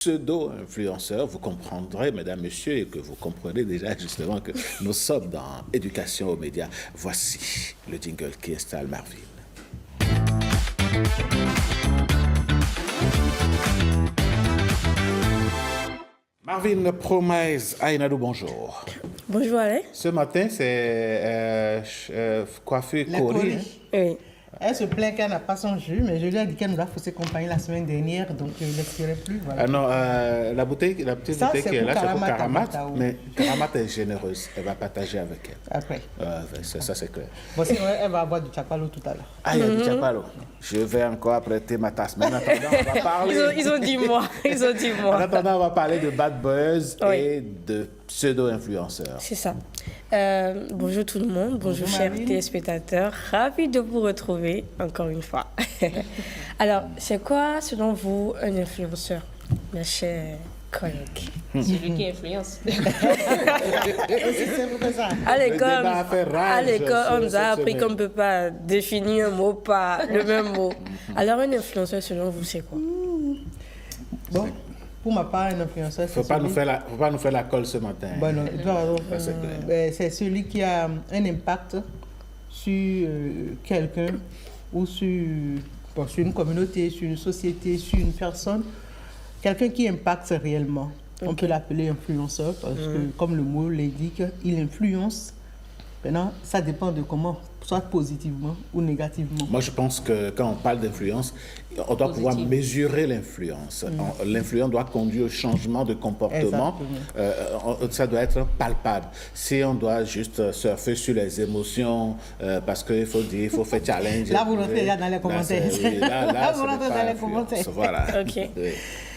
Pseudo-influenceurs, vous comprendrez, mesdames, messieurs, et que vous comprenez déjà justement que nous sommes dans Éducation aux médias. Voici le jingle qui installe Marvin. Marvin Promise Aïnadou, bonjour. Bonjour Alain. Ce matin, c'est coiffure Cori. Oui. Elle se plaint qu'elle n'a pas son jus, mais je lui ai dit qu'elle nous a faussé compagnie la semaine dernière, donc je ne l'expirerai plus. Voilà. Ah non, la petite bouteille qui est là, c'est pour Karamat, mais Karamat est généreuse, elle va partager avec elle. Après. Ça, c'est clair. Bon, sinon, elle va boire du chapalo tout à l'heure. Ah, il y a du chapalo. Je vais encore apprêter ma tasse. Mais en attendant, on va parler... Ils ont dit moi. En attendant, on va parler de bad buzz et de pseudo-influenceurs. C'est ça. Bonjour tout le monde, bonjour chers téléspectateurs. Ravi de vous retrouver encore une fois. Alors, c'est quoi selon vous un influenceur, mes chers collègues? Celui qui influence. À l'école, on nous a appris qu'on ne peut pas définir un mot par le même mot. Alors, un influenceur selon vous, c'est quoi? Bon. Pour ma part, un influenceur, c'est faut pas nous faire la colle ce matin. Bon, non, c'est celui qui a un impact sur quelqu'un ou sur une communauté, sur une société, sur une personne. Quelqu'un qui impacte réellement. On peut l'appeler influenceur parce que, comme le mot l'indique, il influence. Maintenant, ça dépend de comment, soit positivement ou négativement. Moi, je pense que quand on parle d'influence, on doit pouvoir mesurer l'influence. L'influence doit conduire au changement de comportement. Ça doit être palpable. Si on doit juste surfer sur les émotions, parce qu'il faut dire, il faut faire challenge. Là, vous rentrez dans les commentaires. Là, vous rentrez dans les commentaires. Voilà. Ok. Oui.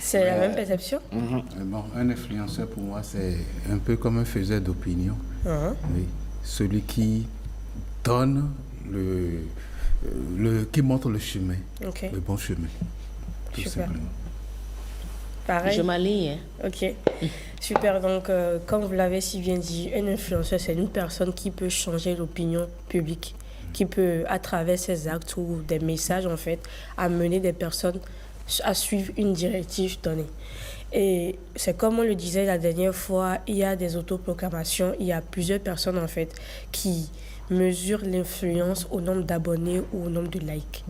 C'est la même perception? Bon, un influenceur, pour moi, c'est un peu comme un faiseur d'opinion. Oui. Celui qui donne qui montre le chemin, le bon chemin. Tout super. Simplement. Pareil. Je m'aligne. Ok. Super. Donc, comme vous l'avez si bien dit, un influenceur, c'est une personne qui peut changer l'opinion publique, qui peut, à travers ses actes ou des messages, en fait, amener des personnes à suivre une directive donnée. Et c'est comme on le disait la dernière fois, il y a des autoproclamations, il y a plusieurs personnes en fait qui mesurent l'influence au nombre d'abonnés ou au nombre de likes.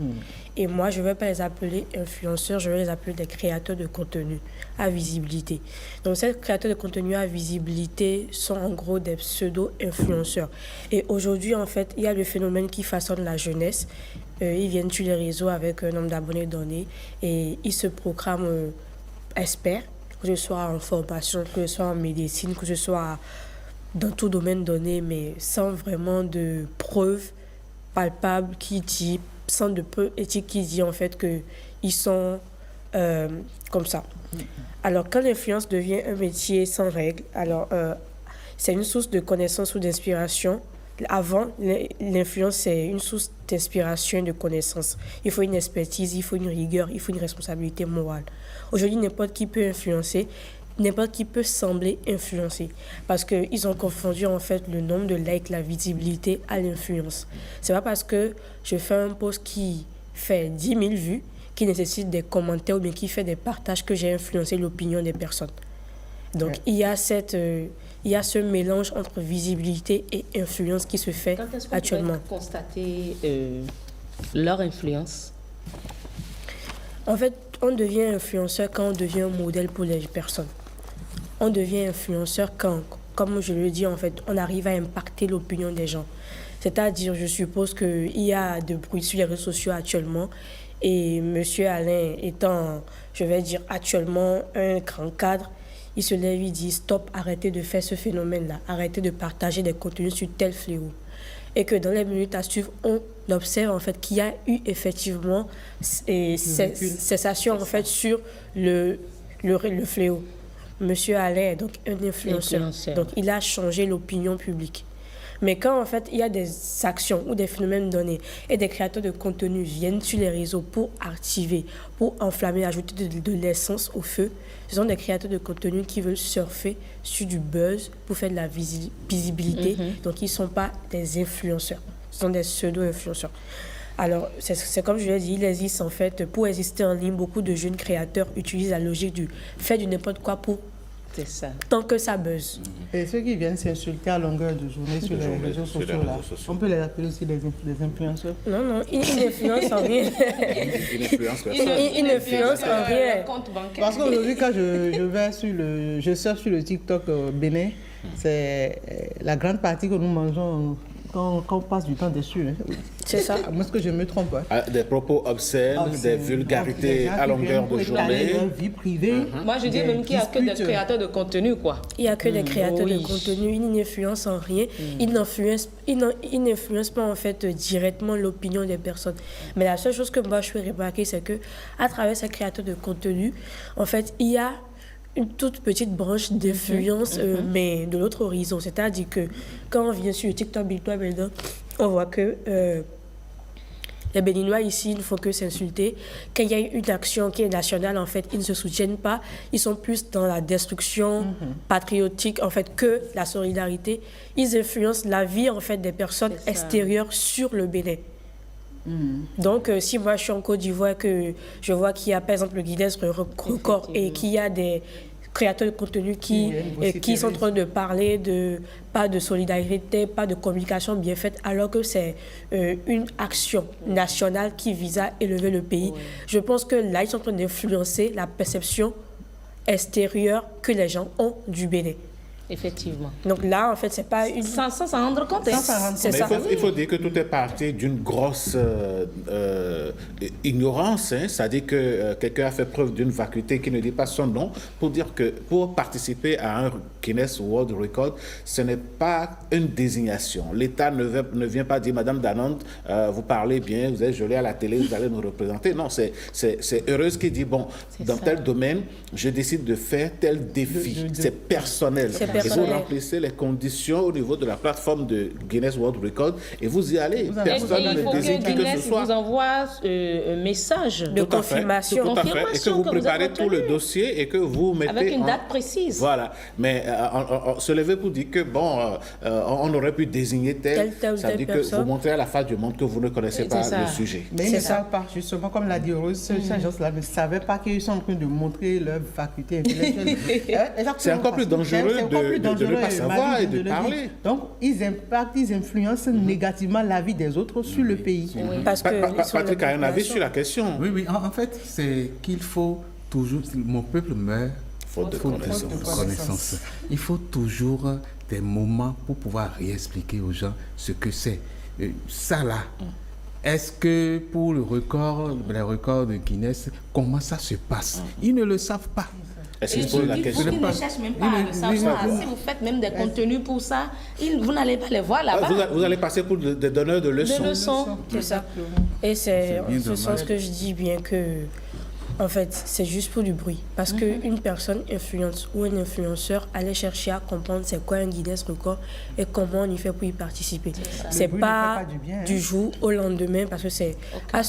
Et moi, je ne vais pas les appeler influenceurs, je vais les appeler des créateurs de contenu à visibilité. Donc, ces créateurs de contenu à visibilité sont en gros des pseudo-influenceurs. Et aujourd'hui, en fait, il y a le phénomène qui façonne la jeunesse. Ils viennent sur les réseaux avec un nombre d'abonnés donné et ils se proclament experts, que ce soit en formation, que ce soit en médecine, que ce soit dans tout domaine donné, mais sans vraiment de preuves palpables sans de preuves éthiques qui dit en fait qu'ils sont comme ça. Alors, quand l'influence devient un métier sans règles, alors c'est une source de connaissances ou d'inspiration. Avant, l'influence, c'est une source d'inspiration et de connaissances. Il faut une expertise, il faut une rigueur, il faut une responsabilité morale. Aujourd'hui, n'importe qui peut influencer, n'importe qui peut sembler influencer. Parce qu'ils ont confondu en fait le nombre de likes, la visibilité à l'influence. C'est pas parce que je fais un post qui fait 10 000 vues, qui nécessite des commentaires ou bien qui fait des partages que j'ai influencé l'opinion des personnes. Donc, il y a ce mélange entre visibilité et influence qui se fait actuellement. Quand est-ce qu'on peut constater leur influence? En fait, on devient influenceur quand on devient un modèle pour les personnes. On devient influenceur quand, comme je le dis, en fait, on arrive à impacter l'opinion des gens. C'est-à-dire, je suppose qu'il y a de bruit sur les réseaux sociaux actuellement et M. Alain étant, je vais dire, actuellement un grand cadre, il se lève, il dit stop, arrêtez de faire ce phénomène-là, arrêtez de partager des contenus sur tel fléau. Et que dans les minutes à suivre, on observe en fait qu'il y a eu effectivement cessation en fait sur le fléau. Monsieur Alain est donc un influenceur. Donc il a changé l'opinion publique. Mais quand en fait il y a des actions ou des phénomènes donnés et des créateurs de contenu viennent sur les réseaux pour activer, pour enflammer, ajouter de l'essence au feu, ce sont des créateurs de contenu qui veulent surfer sur du buzz pour faire de la visibilité. Donc ils ne sont pas des influenceurs, ce sont des pseudo-influenceurs. Alors, c'est comme je l'ai dit, il existe en fait, pour exister en ligne, beaucoup de jeunes créateurs utilisent la logique du fait du n'importe quoi pour C'est ça. tant que ça buzz. Et ceux qui viennent s'insulter à longueur de journée sur les réseaux sociaux, là, on peut les appeler aussi des influenceurs. Non, ils n'influencent en rien. Ils n'influencent personne. Ils n'influencent en rien. Compte bancaire. Parce qu'aujourd'hui, quand je surfe sur le TikTok bénin, c'est la grande partie que nous mangeons quand on passe du temps dessus. Hein. C'est ça. À moins que je me trompe. Hein. Des propos obscènes, des vulgarités à longueur de journée. Leur vie privée. Moi, je dis même qu'il n'y a que des créateurs de contenu, quoi. Il n'y a que des créateurs Oui. de contenu, ils n'influencent en rien, ils n'influencent pas en fait directement l'opinion des personnes. Mais la seule chose que moi je fais remarquer, c'est que à travers ces créateurs de contenu, en fait, il y a une toute petite branche d'influence, mais de l'autre horizon. C'est-à-dire que quand on vient sur TikTok, maintenant, on voit que les Béninois ici, il ne faut que s'insulter. Quand il y a une action qui est nationale, en fait, ils ne se soutiennent pas. Ils sont plus dans la destruction patriotique, en fait, que la solidarité. Ils influencent la vie, en fait, des personnes extérieures sur le Bénin. Donc, si moi, je suis en Côte d'Ivoire, que je vois qu'il y a, par exemple, le Guinness Record et qu'il y a des créateurs de contenu qui sont en train de parler de pas de solidarité, pas de communication bien faite, alors que c'est une action nationale qui vise à élever le pays. Je pense que là, ils sont en train d'influencer la perception extérieure que les gens ont du Bénin. Effectivement. Donc là, en fait, c'est pas une... Sans s'en rendre compte. C'est ça. Il faut dire que tout est parti d'une grosse ignorance. Hein. C'est-à-dire que quelqu'un a fait preuve d'une vacuité qui ne dit pas son nom pour dire que pour participer à un Guinness World Record, ce n'est pas une désignation. L'État ne vient pas dire, Madame Danante, vous parlez bien, vous êtes jolie à la télé, vous allez nous représenter. Non, c'est Heureuse qui dit, bon, dans tel domaine, je décide de faire tel défi. C'est personnel. Et vous remplissez les conditions au niveau de la plateforme de Guinness World Record et vous y allez. Personne ne désigne qui que ce soit. Vous envoie un message de confirmation. Tout à fait. Et que vous préparez tout le dossier et que vous mettez... Avec une date précise. Voilà. Mais on se lever pour dire que, bon, on aurait pu désigner tel ça veut dire que vous montrez à la face du monde que vous ne connaissez pas le sujet. Mais ils ne savent pas, justement, comme l'a dit Rose, ces gens-là ne savaient pas qu'ils sont en train de montrer leur faculté intellectuelle. C'est encore plus dangereux de ne pas savoir et de parler. Donc, ils impactent, ils influencent négativement la vie des autres sur le pays. Parce que Patrick a un avis sur la question. Oui, en fait, c'est qu'il faut toujours... Mon peuple meurt faute de connaissance. Il faut toujours des moments pour pouvoir réexpliquer aux gens ce que c'est. Ça là, est-ce que pour les records de Guinness, comment ça se passe? Ils ne le savent pas. Ils ne cherchent même pas à le savoir. Si vous faites même des contenus pour ça, vous n'allez pas les voir là-bas. Vous allez passer pour des donneurs de leçons. C'est ça. Et c'est en ce sens que je dis bien que, en fait, c'est juste pour du bruit. Parce qu'une personne influente ou un influenceur allait chercher à comprendre c'est quoi un Guinness Record et comment on y fait pour y participer. C'est pas du jour au lendemain parce que c'est à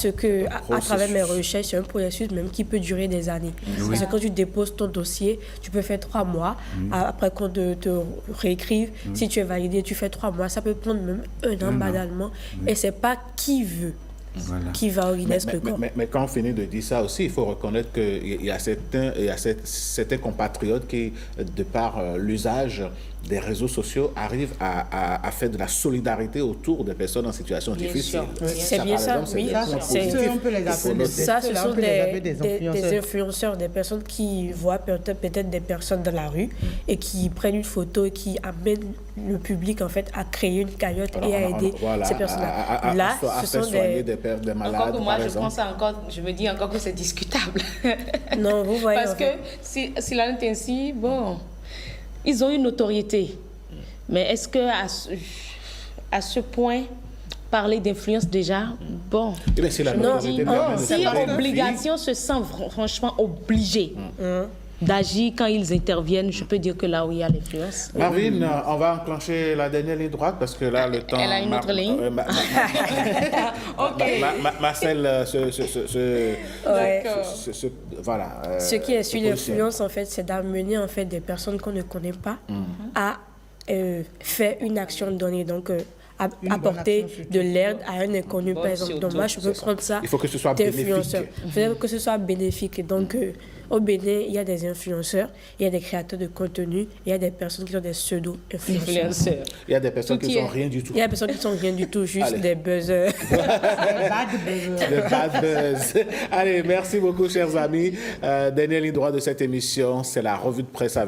travers mes recherches, c'est un processus même qui peut durer des années. Parce que quand tu déposes ton dossier, tu peux faire 3 mois. Après qu'on te réécrive, si tu es validé, tu fais 3 mois. Ça peut prendre même 1 an banalement. Et c'est pas qui veut. Voilà. Qui va au Guinness Record. Mais quand on finit de dire ça aussi, il faut reconnaître qu'il y a certains compatriotes qui, de par l'usage des réseaux sociaux, arrivent à faire de la solidarité autour des personnes en situation difficile. C'est bien ça, oui. On peut les appeler ça, ce sont des influenceurs, des personnes qui voient peut-être des personnes dans la rue et qui prennent une photo et qui amènent le public en fait à créer une cagnotte et à aider ces personnes-là. Là, ce sont des malades, encore que moi, par exemple. je me dis encore que c'est discutable. Non, vous voyez. Parce que s'il en est ainsi, bon, ils ont une notoriété. Mais est-ce que à ce point, parler d'influence déjà, bon. Si l'obligation se sent franchement obligée d'agir quand ils interviennent, je peux dire que là où il y a l'influence. Marvin, on va enclencher la dernière ligne droite parce que là, le temps... Elle a une autre ligne. Marcel, voilà. Ce qui est sur l'influence, en fait, c'est d'amener en fait, des personnes qu'on ne connaît pas à faire une action donnée. Donc, apporter de l'aide à un inconnu, par exemple. Donc moi, je peux prendre ça. Il faut que ce soit bénéfique. Il faut que ce soit bénéfique. Et donc, au Bénin, il y a des influenceurs, il y a des créateurs de contenu, il y a des personnes qui sont des pseudo-influenceurs. Il y a des personnes qui ne sont rien du tout. Il y a des personnes qui ne sont rien du tout, juste des buzzers. Des bad buzz. Allez, merci beaucoup, chers amis. Dernière ligne droite de cette émission, c'est la revue de presse avec